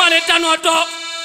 maleta noto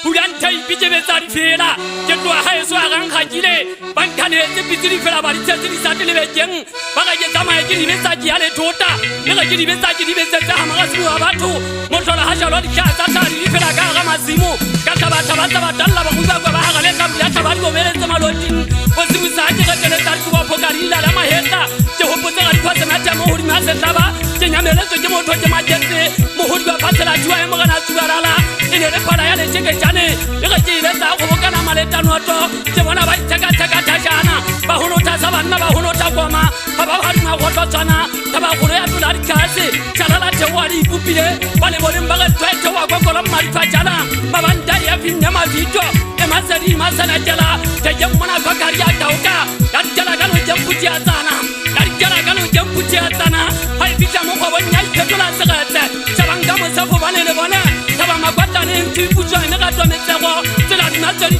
Bulanta ibijebe zari fela Jetwa haeso agang hajile Bankane zibiziri fela bari teziri satili bejeng Baka jetama ejiri besaji ale tota Lega jiri besaji di beseza hamagasimu abatu Motola hasha lodi kasa tari fela kaga mazimu Kaka bata bata batalla bakuza kwa baha galeka Biata bari gomele zema lodin Wasimu saji gatele zari kuwa pokari ila lama heta Jehopo zengari kwa semata muhuri mase taba Jenyamele zo jemoto jemajete Muhuri kwa pasela juwa emagana sugarala Inere pada yale cheke chane Lega jire sa kubukana maleta noto Jemona bai chaka chaka chashana Bahuno ta sabana bahuno ta goma Baba harima woto chana Taba kure ya tulari kasi Chalala chewari ipupile Bale bole mbaga tuete wa kokola marifa chana Baba ndai ya finyama vito Ema seri masana jala Tejem mwana kakari ya tauka Dari jala gano jemputi ya sana Dari jala gano jemputi ya sana Hai vita mokwa bonyai ketula segete Chabanga mosafu banene bone Taba magwata ne mtu kucho Nega tome sego Sela di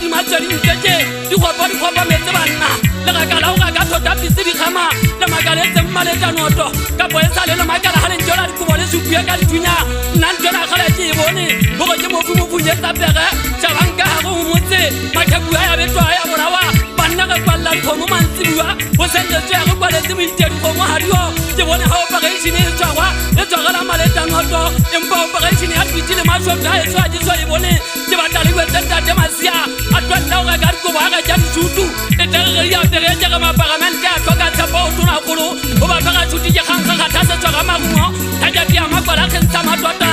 masori mteje Di khopa meze bana Lega kala uga gato dapi siri kama Lema gale maleta noto Kapo esale lema gala hale njola di kubole sukuye kali tunya Nanjona kala jiboni Boko jemo fumu yesa bere Chabanga hago umutse Makabu ya beto ya morawa Bannaga kwalla komu mansibuwa Osende jwe kwale zimu iteru komu hariyo Jibone hao pakeshini chawa Echagala maleta noto Empa pakeshini hatwijile mashofta Eso ajiso ibone Jibatali wetenda jemasia Atwa lauga gariko waga jani shutu Etegeri ya bere jaga maparamente Atoka tapa utuna kulu Oba paka shuti ya kanka katasa chaga magumo Tajati ya makwala kensa matwata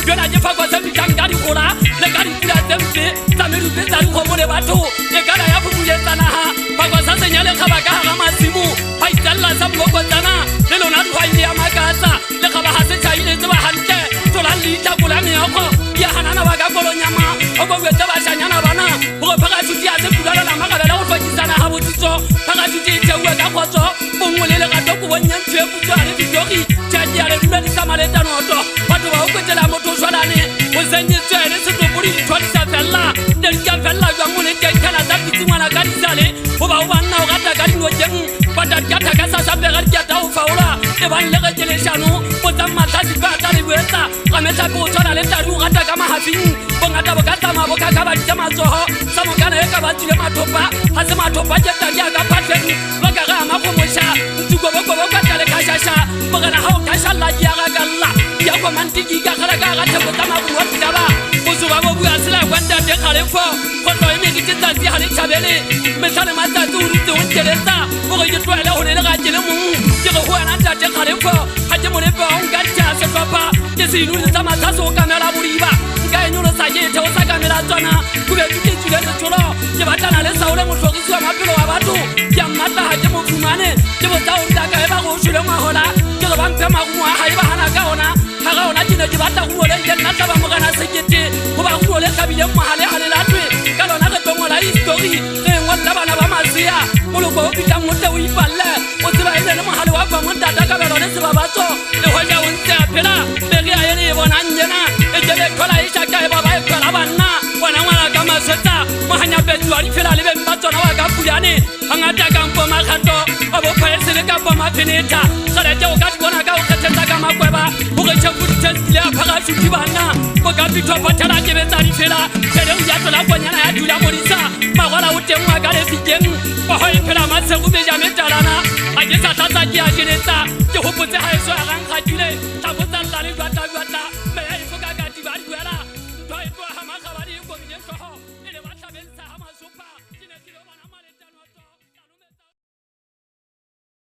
Jona jefa kwa sembi kangari kula Legari kula sembi Samiru bezari komone batu Egara ya fukuye sana ha Pakwa sase nyale kabaka hama simu Haitalla sabu kwa sana Lelo nadu haili ya magasa Lekaba hase chaile ziba hanke Tolali chakula miyoko Ya hanana waga kolo nyama Ogo weteba shanyana bana Ugo paka shuti ya se kudala na magabela Ufoji sana habu tiso Paka shuti ite uwega kwaso Bungulele katoku wenyen tuye kutu ale vidoki Chaji ale mbedi samaleta noto Watu wa ukwetela moto shwadane Uzenye tuye nesutu buri Twadi sa fella Delika fella Yangune jekana zapiti mwana gari sale Uba na ugata gari nojeng Patat kata kasa sape gari kata ufaula Eban lege jele shanu Potam matasi bata liweta Kameta kuchona leta rugata kama hafini Bongata bokata maboka kabati jama soho Samokana eka batile matopa Hase matopa jeta liaga patenu Wakaga makumusha Ntugo boko kale kashasha Bogana hao kasha la jiaga galla Yako mantiki kakala kagate botama kuwati jaba Usuba bobu asila wanda de khalefo Koto imi kitita zi hali chabele Mesane mata tuurite unjelesa Bogo yitwa ele hone lega jele mungu Jiko huwa nanta de khalefo Haje mulepe ongacha se papa Jesi inuri sama taso kamela buriba Nga nyulo saye te osa kamela zona Kube juki chule te chulo Jebatana lesa ule mutokisu wa mapilo wa batu Yamata haje mufumane Jebo taurida eba kushule mwahola Jiko bampe magumu haiba hana kaona Hagaona jine jibata kuwole Yenna taba mugana sekete Kuba kuwole kabile mwahale hale latwe Kalona ketongo la histori Ngwala bana ba mazia Muluko upita mwute uipale Uziba ile mwahale wapa mwunda Dakabelo nesi babato Ehoja unse apela Begi ayeni ibona njena Ejebe kola ishaka ebaba ekola bana Wana wala kama seta Mwahanya betu alifela libe mbato na wakapuyane Angata kampo makato Obo paesile kampo mapinita Sarete wakati kona kao katenda kama kweba Ugeche kutesile apaka shukibana Wakapito patala jebe tarifela Sere ujato la kwenyana ya tula morisa Mawala ute mwagale fijeng Wahoye pela masengu beja metalana Ajesa tata kia jenesa Jehupu te haeso